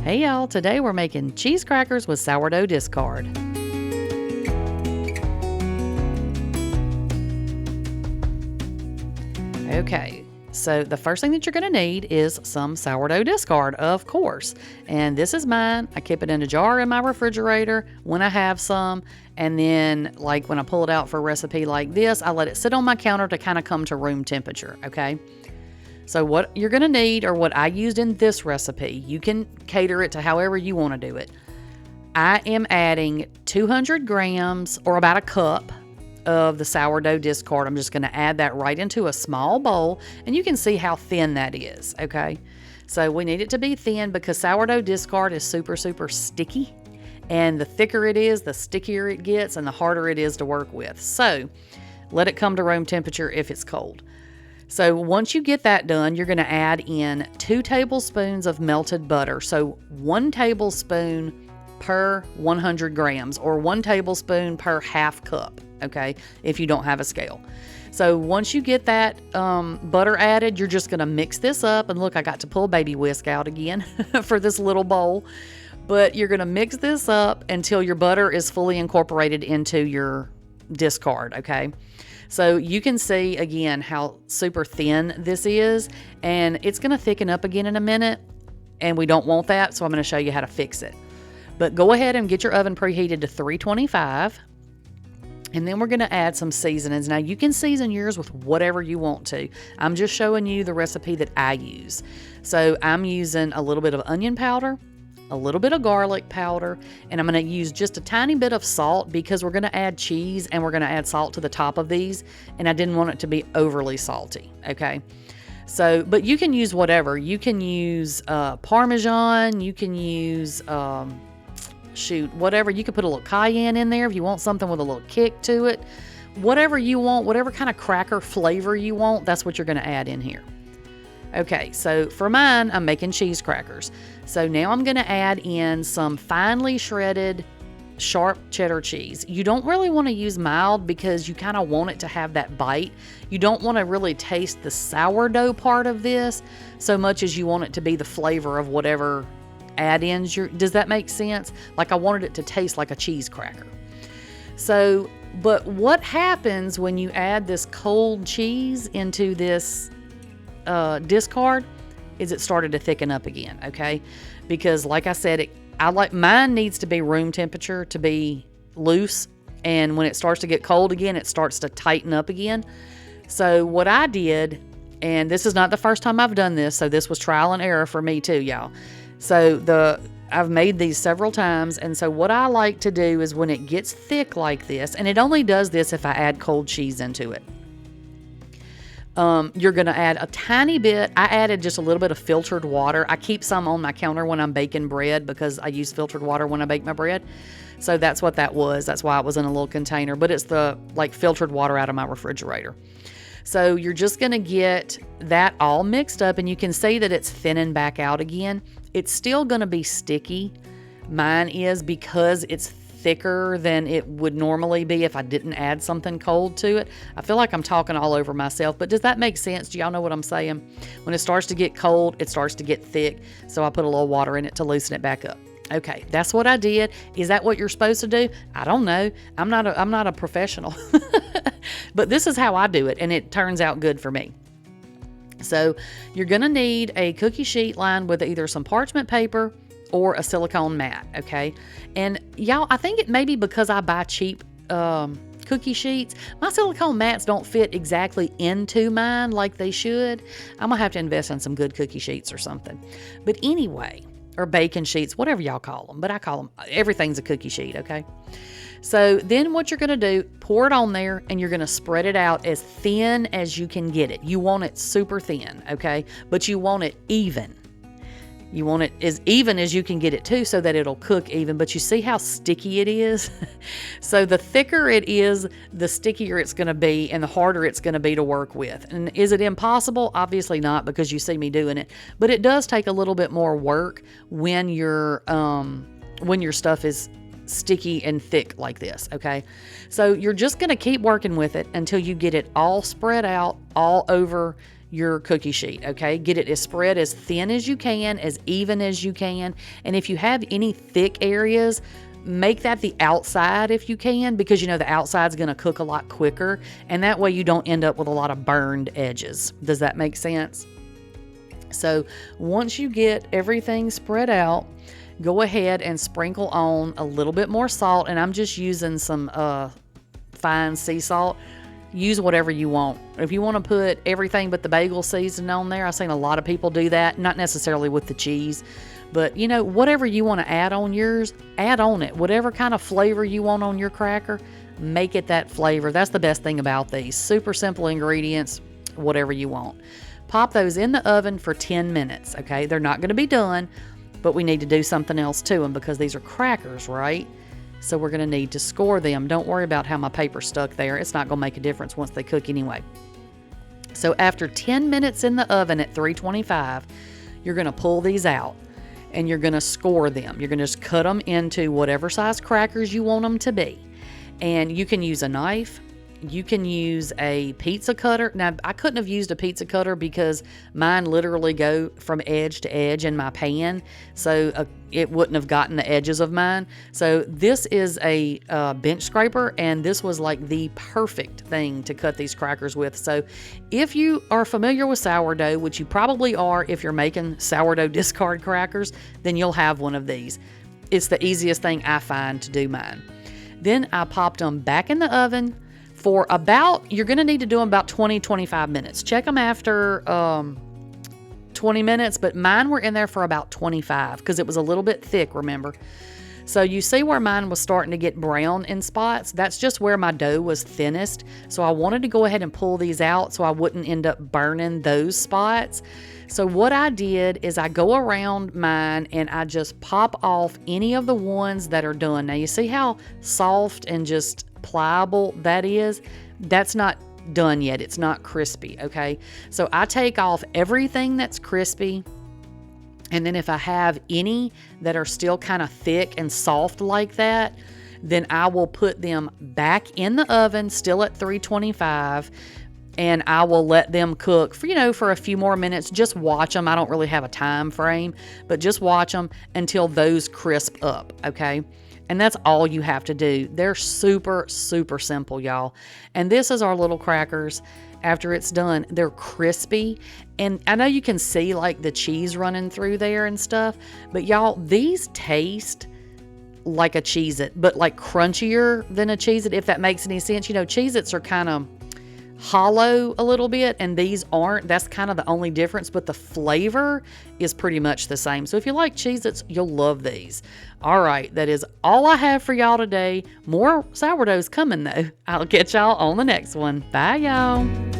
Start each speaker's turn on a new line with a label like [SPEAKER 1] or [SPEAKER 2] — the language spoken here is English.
[SPEAKER 1] Hey y'all, today we're making cheese crackers with sourdough discard. Okay, so the first thing that you're going to need is some sourdough discard, of course. And this is mine. I keep it in a jar in my refrigerator when I have some. And then, like when I pull it out for a recipe like this, I let it sit on my counter to kind of come to room temperature, okay? So what you're going to need, or what I used in this recipe, you can cater it to however you want to do it. I am adding 200 grams, or about a cup, of the sourdough discard. I'm just going to add that right into a small bowl, and you can see how thin that is, okay? So we need it to be thin because sourdough discard is super, super sticky, and the thicker it is, the stickier it gets, and the harder it is to work with. So let it come to room temperature if it's cold. So once you get that done, you're going to add in 2 tablespoons of melted butter. So 1 tablespoon per 100 grams, or 1 tablespoon per half cup, okay, if you don't have a scale. So once you get that butter added, you're just going to mix this up. And look, I got to pull baby whisk out again for this little bowl. But you're going to mix this up until your butter is fully incorporated into your discard, okay? So you can see again how super thin this is, and it's going to thicken up again in a minute, and we don't want that, so I'm going to show you how to fix it. But go ahead and get your oven preheated to 325, and then we're going to add some seasonings. Now you can season yours with whatever you want to. I'm just showing you the recipe that I use. So I'm using a little bit of onion powder, a little bit of garlic powder, and I'm going to use just a tiny bit of salt because we're going to add cheese and we're going to add salt to the top of these, and I didn't want it to be overly salty, okay? So, but you can use whatever. You can use Parmesan, you can use, whatever. You could put a little cayenne in there if you want something with a little kick to it. Whatever you want, whatever kind of cracker flavor you want, that's what you're going to add in here. Okay, so for mine, I'm making cheese crackers. So now I'm going to add in some finely shredded sharp cheddar cheese. You don't really want to use mild because you kind of want it to have that bite. You don't want to really taste the sourdough part of this so much as you want it to be the flavor of whatever add-ins does that make sense? Like I wanted it to taste like a cheese cracker. So, but what happens when you add this cold cheese into this discard is it started to thicken up again, okay? Because like I said, mine needs to be room temperature to be loose, and when it starts to get cold again, it starts to tighten up again. So what I did, and this is not the first time I've done this, so this was trial and error for me too, y'all. So I've made these several times, and so what I like to do is when it gets thick like this, and it only does this if I add cold cheese into it. You're going to add a tiny bit. I added just a little bit of filtered water. I keep some on my counter when I'm baking bread because I use filtered water when I bake my bread. So that's what that was. That's why it was in a little container, but it's the filtered water out of my refrigerator. So you're just going to get that all mixed up, and you can see that it's thinning back out again. It's still going to be sticky. Mine is, because it's thicker than it would normally be if I didn't add something cold to it. I feel like I'm talking all over myself, but does that make sense? Do y'all know what I'm saying? When it starts to get cold, it starts to get thick, so I put a little water in it to loosen it back up. Okay, that's what I did. Is that what you're supposed to do? I don't know. I'm not a professional, but this is how I do it, and it turns out good for me. So you're going to need a cookie sheet lined with either some parchment paper or a silicone mat, okay? And y'all, I think it may be because I buy cheap cookie sheets. My silicone mats don't fit exactly into mine like they should. I'm gonna have to invest in some good cookie sheets or something. But anyway, or baking sheets, whatever y'all call them. But I call them, everything's a cookie sheet, okay? So then what you're gonna do, pour it on there, and you're gonna spread it out as thin as you can get it. You want it super thin, okay? But you want it even. You want it as even as you can get it too, so that it'll cook even. But you see how sticky it is? So the thicker it is, the stickier it's going to be, and the harder it's going to be to work with. And is it impossible? Obviously not, because you see me doing it. But it does take a little bit more work when your stuff is sticky and thick like this, okay? So you're just going to keep working with it until you get it all spread out all over your cookie sheet, okay? Get it as spread as thin as you can, as even as you can. And if you have any thick areas, make that the outside if you can, because you know the outside's going to cook a lot quicker, and that way you don't end up with a lot of burned edges. Does that make sense? So once you get everything spread out, go ahead and sprinkle on a little bit more salt, and I'm just using some fine sea salt. Use whatever you want. If you want to put everything but the bagel seasoning on there, I've seen a lot of people do that, not necessarily with the cheese, but you know, whatever you want to add on yours, add on it. Whatever kind of flavor you want on your cracker, make it that flavor. That's the best thing about these. Super simple ingredients, whatever you want. Pop those in the oven for 10 minutes, okay? They're not going to be done, but we need to do something else to them because these are crackers, right? So we're going to need to score them. Don't worry about how my paper's stuck there. It's not going to make a difference once they cook anyway. So after 10 minutes in the oven at 325, you're going to pull these out and you're going to score them. You're going to just cut them into whatever size crackers you want them to be. And you can use a knife. You can use a pizza cutter. Now, I couldn't have used a pizza cutter because mine literally go from edge to edge in my pan, so it wouldn't have gotten the edges of mine. So this is a bench scraper, and this was like the perfect thing to cut these crackers with. So if you are familiar with sourdough, which you probably are if you're making sourdough discard crackers, then you'll have one of these. It's the easiest thing I find to do mine. Then I popped them back in the oven for about, you're going to need to do them about 20-25 minutes. Check them after 20 minutes, but mine were in there for about 25 because it was a little bit thick, remember? So you see where mine was starting to get brown in spots? That's just where my dough was thinnest. So I wanted to go ahead and pull these out so I wouldn't end up burning those spots. So what I did is I go around mine and I just pop off any of the ones that are done. Now you see how soft and just pliable that is? That's not done yet. It's not crispy, okay? So I take off everything that's crispy, and then if I have any that are still kind of thick and soft like that, then I will put them back in the oven, still at 325, and I will let them cook for, for a few more minutes. Just watch them. I don't really have a time frame, but just watch them until those crisp up, okay? And that's all you have to do. They're super, super simple, y'all. And this is our little crackers. After it's done, they're crispy. And I know you can see like the cheese running through there and stuff, but y'all, these taste like a Cheez-It, but like crunchier than a Cheez-It, if that makes any sense. Cheez-Its are kind of hollow a little bit, and these aren't. That's kind of the only difference, but the flavor is pretty much the same. So if you like Cheez-Its, you'll love these. All right, that is all I have for y'all today. More sourdoughs coming though. I'll catch y'all on the next one. Bye, y'all.